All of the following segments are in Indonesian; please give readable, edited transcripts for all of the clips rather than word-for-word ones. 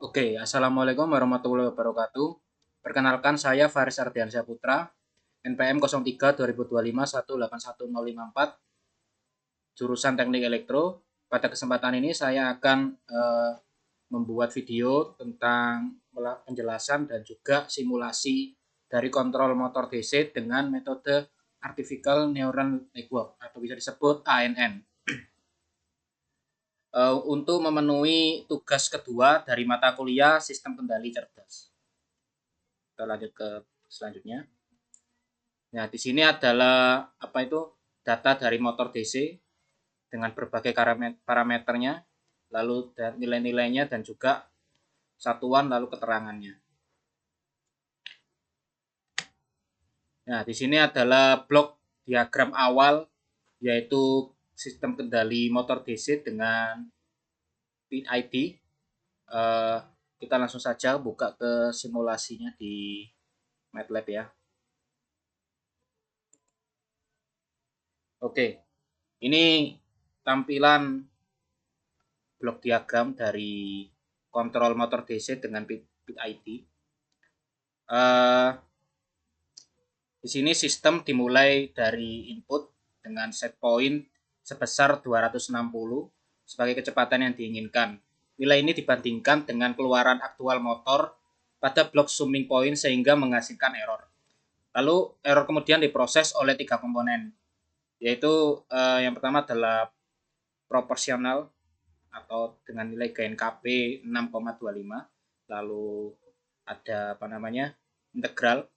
Oke, Assalamualaikum warahmatullahi wabarakatuh. Perkenalkan saya Faris Ardiansyah Putra, NPM 03 2025 1811054, jurusan Teknik Elektro. Pada kesempatan ini saya akan membuat video tentang penjelasan dan juga simulasi dari kontrol motor DC dengan metode Artificial Neural Network atau bisa disebut ANN. Untuk memenuhi tugas kedua dari mata kuliah Sistem Kendali Cerdas. Kita lanjut ke selanjutnya. Nah, di sini adalah data dari motor DC dengan berbagai parameternya, lalu nilai-nilainya dan juga satuan lalu keterangannya. Nah, di sini adalah blok diagram awal, yaitu sistem kendali motor DC dengan PID. Kita langsung saja buka ke simulasinya di MATLAB ya. Oke, ini tampilan blok diagram dari kontrol motor DC dengan PID. Di sini sistem dimulai dari input dengan set point sebesar 260 sebagai kecepatan yang diinginkan. Nilai ini dibandingkan dengan keluaran aktual motor pada blok summing point sehingga menghasilkan error. Lalu error kemudian diproses oleh 3 komponen, yaitu yang pertama adalah proporsional atau dengan nilai gain Kp 6,25, lalu ada integral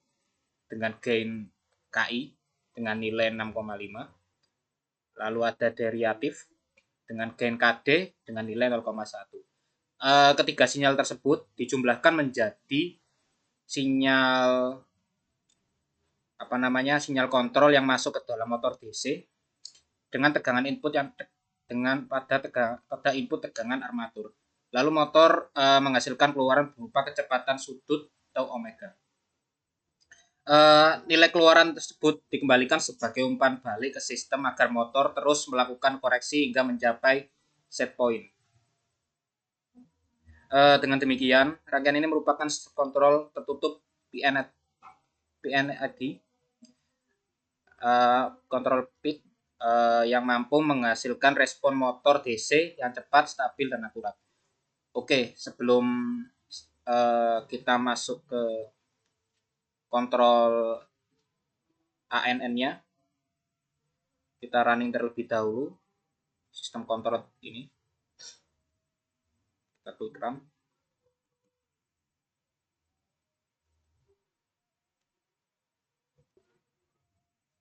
dengan gain Ki dengan nilai 6,5, lalu ada derivatif dengan gain Kd dengan nilai 0,1. Ketiga sinyal tersebut dijumlahkan menjadi sinyal sinyal kontrol yang masuk ke dalam motor DC dengan tegangan input yang pada input tegangan armatur. Lalu motor menghasilkan keluaran berupa kecepatan sudut atau omega. Nilai keluaran tersebut dikembalikan sebagai umpan balik ke sistem agar motor terus melakukan koreksi hingga mencapai set point. Dengan demikian, rangkaian ini merupakan kontrol tertutup PNID, kontrol PID yang mampu menghasilkan respon motor DC yang cepat, stabil, dan akurat. Oke, sebelum kita masuk ke kontrol ANN-nya, kita running terlebih dahulu sistem kontrol ini. Kita quick run.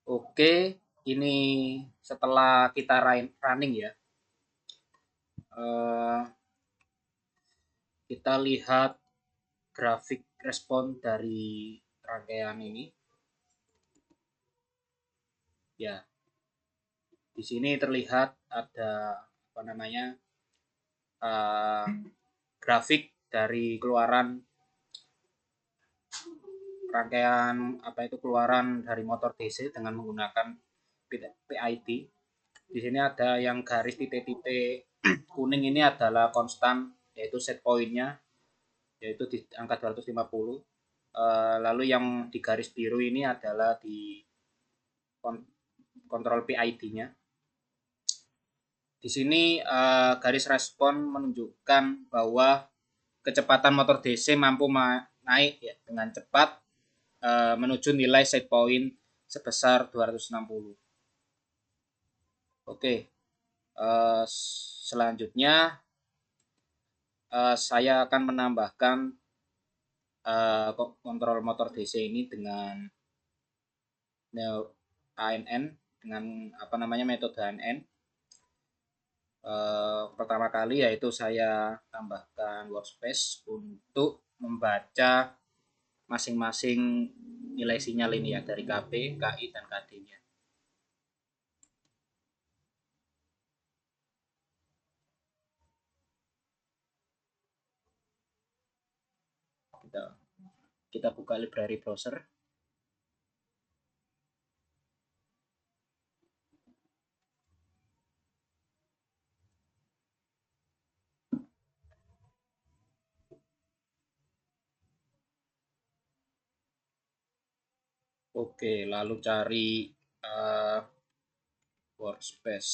Oke, ini setelah kita running ya, kita lihat grafik respon dari rangkaian ini. Ya, di sini terlihat ada grafik dari keluaran keluaran dari motor DC dengan menggunakan PID. Di sini ada yang garis titik-titik kuning ini adalah konstan, yaitu set point-nya, yaitu di angka 250. Lalu yang di garis biru ini adalah di kontrol PID-nya. Di sini garis respon menunjukkan bahwa kecepatan motor DC mampu naik ya, dengan cepat menuju nilai set point sebesar 260. Oke, selanjutnya saya akan menambahkan kontrol motor DC ini dengan ANN dengan metode ANN. Pertama kali yaitu saya tambahkan workspace untuk membaca masing-masing nilai sinyal ini ya, dari Kp, Ki, dan Kd-nya. Kita buka library browser. Oke, lalu cari workspace.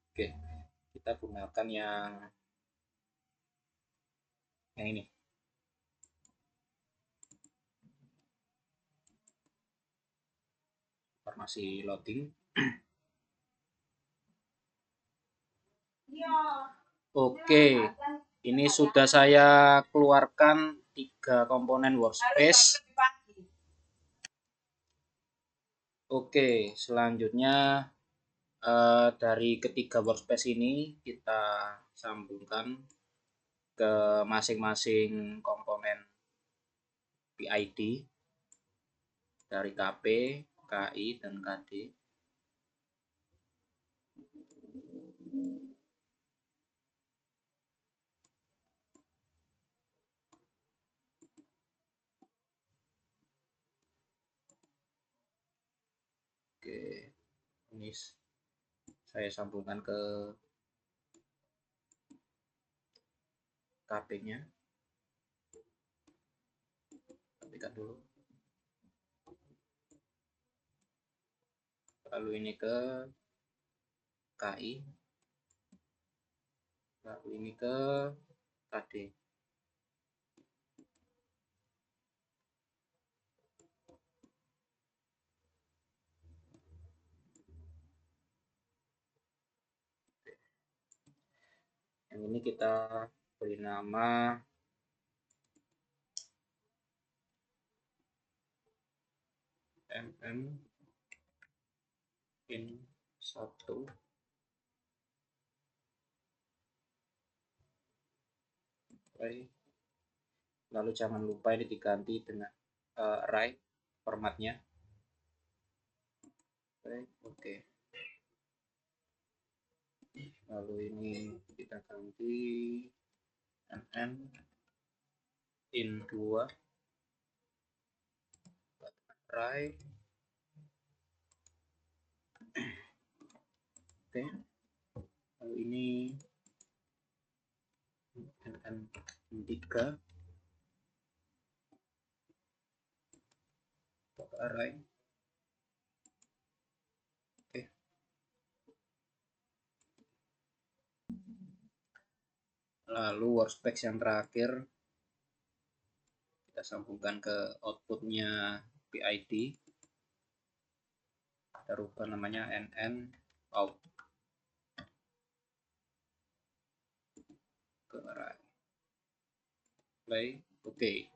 Oke, kita gunakan yang ini. Informasi loading. Oke, ini sudah saya keluarkan 3 komponen workspace. Oke, selanjutnya dari ketiga workspace ini kita sambungkan ke masing-masing komponen PID dari KP, KI, dan KD. Oke, ini saya sambungkan ke KP-nya. Ketikkan dulu. Lalu ini ke KI. Lalu ini ke KD. Yang ini kita beri nama in 1. Lalu jangan lupa ini diganti dengan array formatnya. Oke. Lalu ini kita ganti nn in 2 array. Oke. Lalu ini nn in 3 array. Oke. Lalu workspace yang terakhir kita sambungkan ke outputnya PID. Kita rubah namanya nn out ke array. Play. Oke.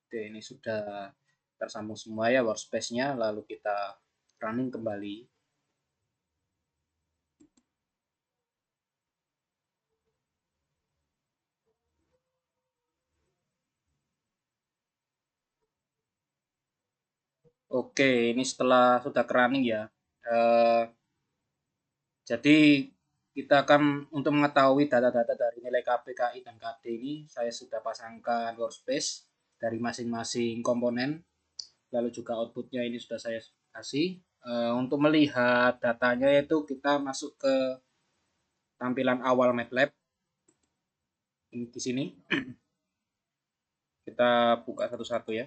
Oke, ini sudah tersambung semua ya workspace-nya. Lalu kita running kembali. Oke, ini setelah sudah running ya. Jadi kita akan untuk mengetahui data-data dari nilai KP, KI, dan KD ini saya sudah pasangkan workspace dari masing-masing komponen. Lalu juga outputnya ini sudah saya kasih. Untuk melihat datanya itu kita masuk ke tampilan awal MATLAB. Ini di sini. Kita buka satu-satu ya.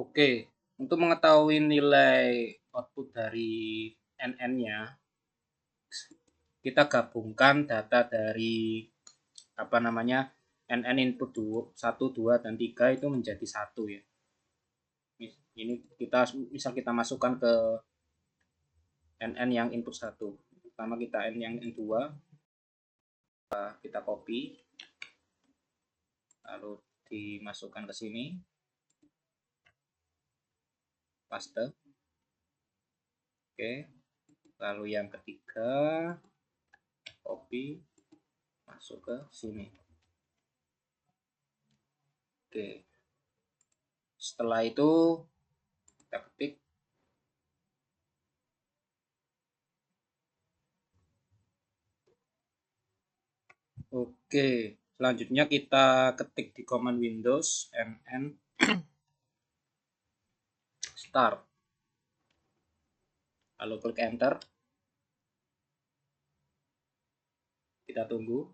Oke, untuk mengetahui nilai output dari NN-nya, kita gabungkan data dari apa namanya NN input 1, 2, dan 3 itu menjadi 1 ya. Ini kita misal kita masukkan ke NN yang input 1. Pertama kita N yang N2, kita copy, lalu dimasukkan ke sini, paste. Oke, lalu yang ketiga copy, masuk ke sini. Oke. Setelah itu kita ketik. Oke, selanjutnya kita ketik di command Windows mn start. Lalu klik enter. Kita tunggu.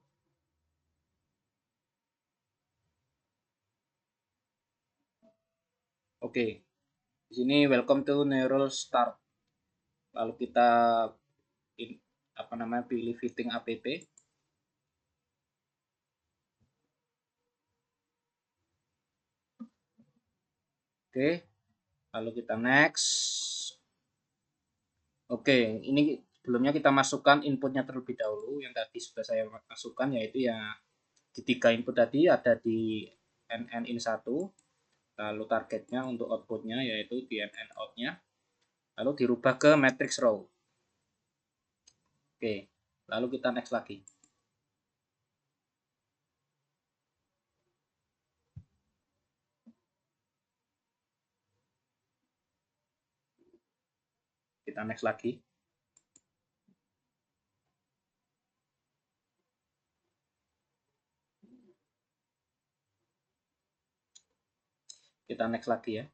Oke. Di sini welcome to Neural Start. Lalu kita pilih fitting app. Oke, lalu kita next. Oke, ini sebelumnya kita masukkan inputnya terlebih dahulu. Yang tadi sudah saya masukkan, yaitu ya di 3 input tadi ada di NNIN1, lalu targetnya untuk outputnya yaitu di NN outnya, lalu dirubah ke matrix row. Oke, lalu kita next lagi. Kita next lagi. Kita next lagi ya.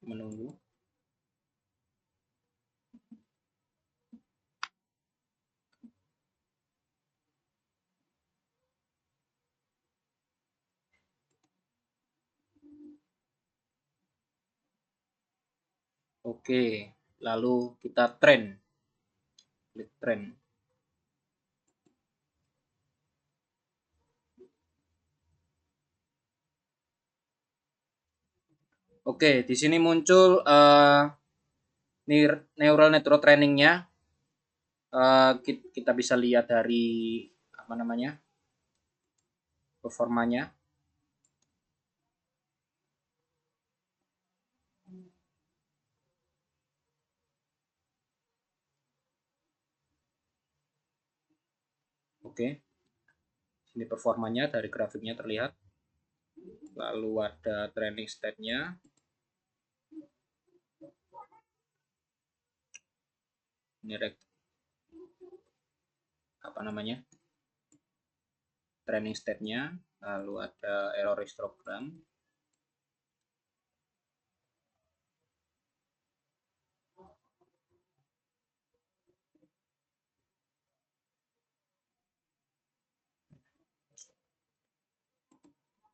Menunggu. Oke, lalu kita train. Klik train. Oke, di sini muncul neural network trainingnya. Kita bisa lihat dari performanya. Oke, ini performanya dari grafiknya terlihat. Lalu ada training state-nya. Ini training state-nya. Lalu ada error histogram.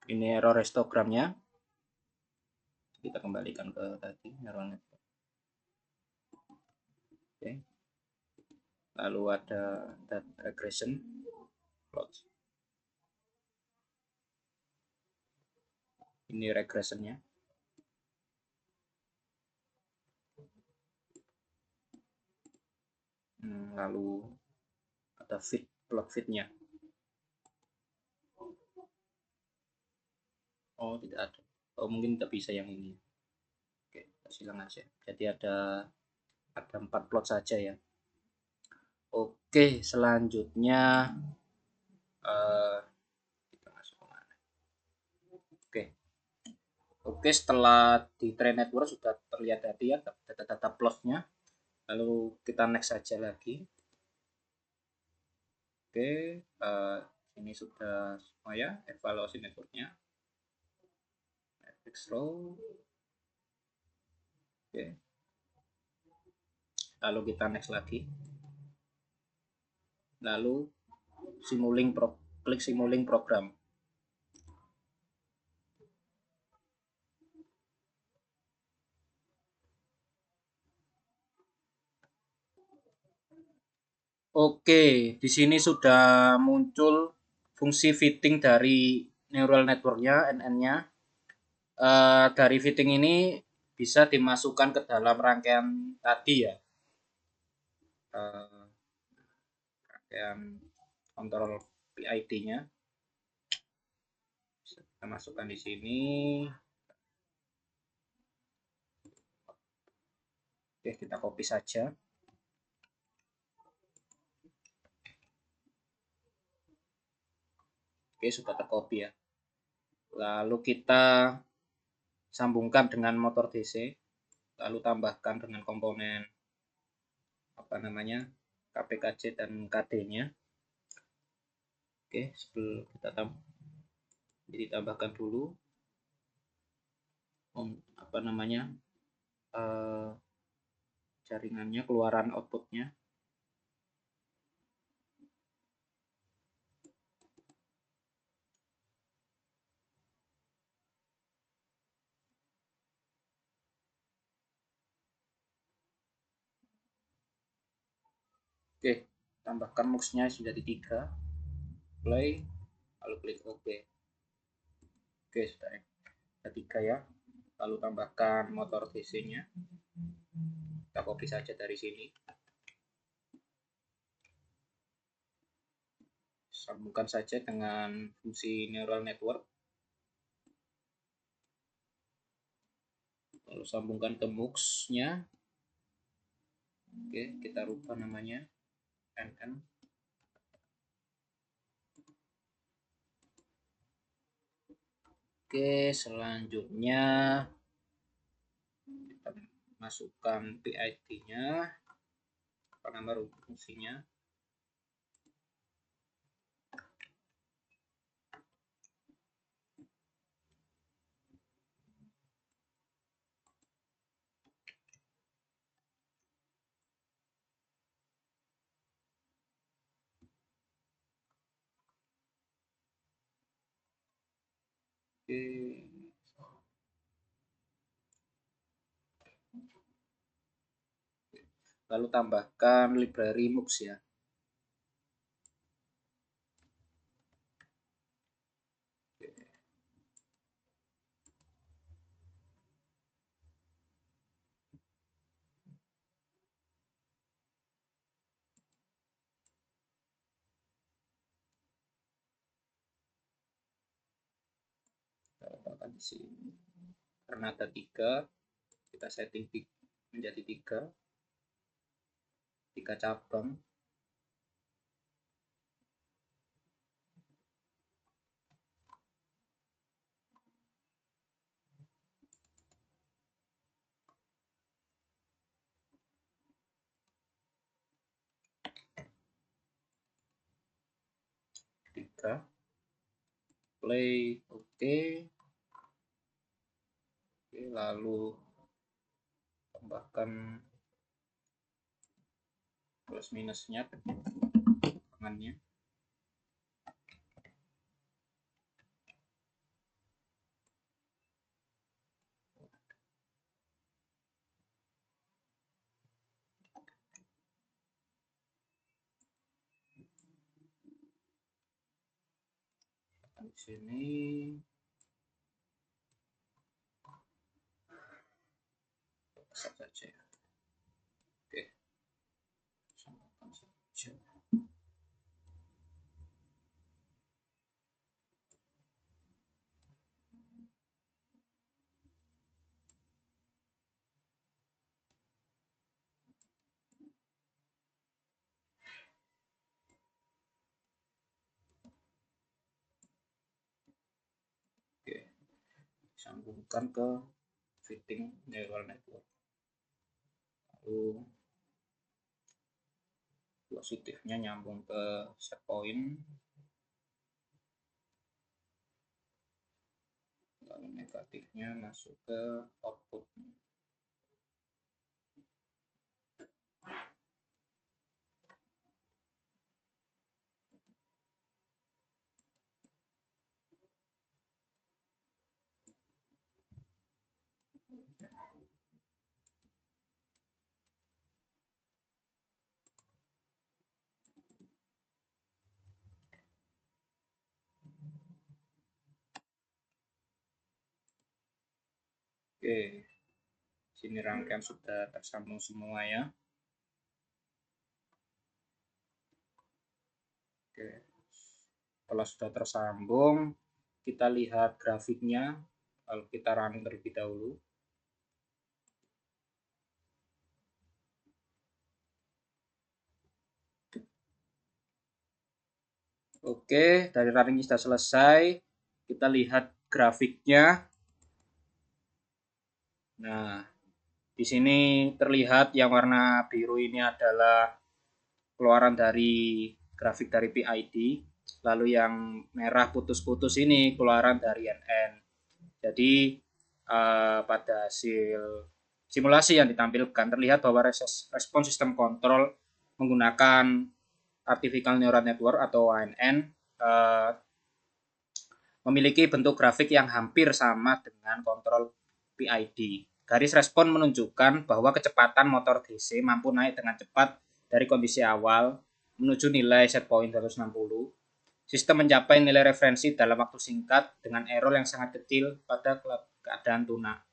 Ini error histogramnya. Kita kembalikan ke tadi neural network. Oke. Lalu ada regression plot. Ini regressionnya. Lalu ada plot fitnya. Oh, tidak ada. Oh, mungkin tidak bisa yang ini. Oke, kita silang aja. Jadi ada 4 plot saja ya. Oke, selanjutnya kita masuk ke mana? Oke, setelah di train network sudah terlihat tadi ya data-data plotnya. Lalu kita next saja lagi. Oke, ini sudah semua ya evaluasi networknya. Matrix row. Oke. Lalu kita next lagi. Lalu klik simulink program. Oke, di sini sudah muncul fungsi fitting dari neural networknya, NN-nya. Dari fitting ini bisa dimasukkan ke dalam rangkaian tadi ya. Rangkaian kontrol PID-nya. Kita masukkan di sini. Oke, kita copy saja. Oke, sudah tercopy ya. Lalu kita sambungkan dengan motor DC, lalu tambahkan dengan komponen apa namanya KPKC dan KD-nya. Oke, sebelum kita ditambahkan dulu apa namanya jaringannya, keluaran outputnya. Oke, tambahkan mux-nya menjadi 3, play, lalu klik OK. Oke, sudah ada 3 ya. Lalu tambahkan motor DC-nya. Kita copy saja dari sini. Sambungkan saja dengan fungsi neural network. Lalu sambungkan ke mux-nya. Oke, kita rubah namanya NN. Oke, selanjutnya kita masukkan PID-nya, apa nama fungsinya. Oke. Lalu tambahkan library mux ya. Kita letakkan di sini. Karena ada 3, kita setting menjadi 3 cabang. Play, oke. Oke, lalu tambahkan plus minusnya tangannya. Di sini saja. Oke, samakan saja. Oke, sambungkan ke fitting neural network. Lalu positifnya nyambung ke set point, lalu negatifnya masuk ke output. Oke, sini rangkaian sudah tersambung semua ya. Oke, setelah sudah tersambung, kita lihat grafiknya. Lalu kita running terlebih dahulu. Oke, dari running sudah selesai. Kita lihat grafiknya. Nah, di sini terlihat yang warna biru ini adalah keluaran dari grafik dari PID. Lalu yang merah putus-putus ini keluaran dari NN. Jadi pada hasil simulasi yang ditampilkan terlihat bahwa respon sistem kontrol menggunakan Artificial Neural Network atau ANN memiliki bentuk grafik yang hampir sama dengan kontrol PID. Garis respon menunjukkan bahwa kecepatan motor DC mampu naik dengan cepat dari kondisi awal menuju nilai set point 260. Sistem mencapai nilai referensi dalam waktu singkat dengan error yang sangat kecil pada keadaan tunak.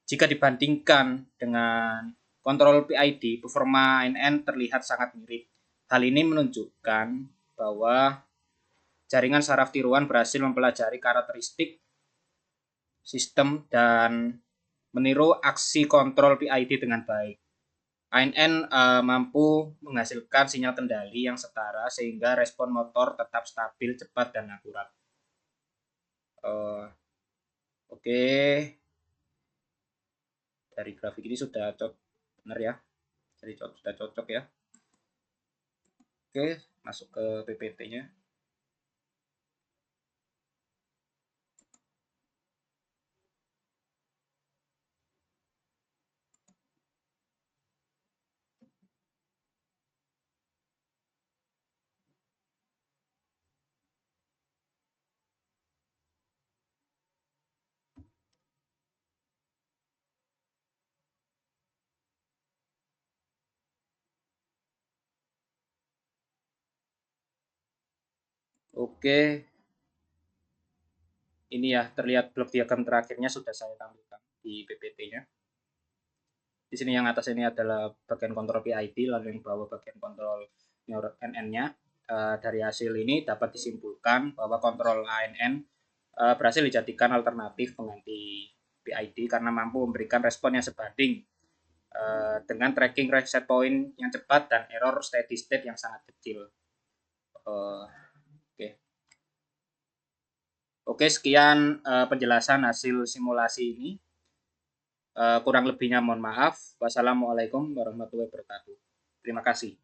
Jika dibandingkan dengan kontrol PID, performa ANN terlihat sangat mirip. Hal ini menunjukkan bahwa jaringan saraf tiruan berhasil mempelajari karakteristik sistem dan meniru aksi kontrol PID dengan baik. ANN mampu menghasilkan sinyal kendali yang setara sehingga respon motor tetap stabil, cepat, dan akurat. Oke, dari grafik ini sudah benar ya, jadi sudah cocok ya. Oke, masuk ke PPT-nya. Oke, ini ya terlihat blok diagram terakhirnya sudah saya tampilkan di PPT-nya. Di sini yang atas ini adalah bagian kontrol PID, lalu yang bawah bagian kontrol NN-nya. Dari hasil ini dapat disimpulkan bahwa kontrol ANN berhasil dijadikan alternatif pengganti PID karena mampu memberikan respon yang sebanding dengan tracking reset point yang cepat dan error steady state yang sangat kecil. Oke, sekian penjelasan hasil simulasi ini. Kurang lebihnya mohon maaf. Wassalamualaikum warahmatullahi wabarakatuh. Terima kasih.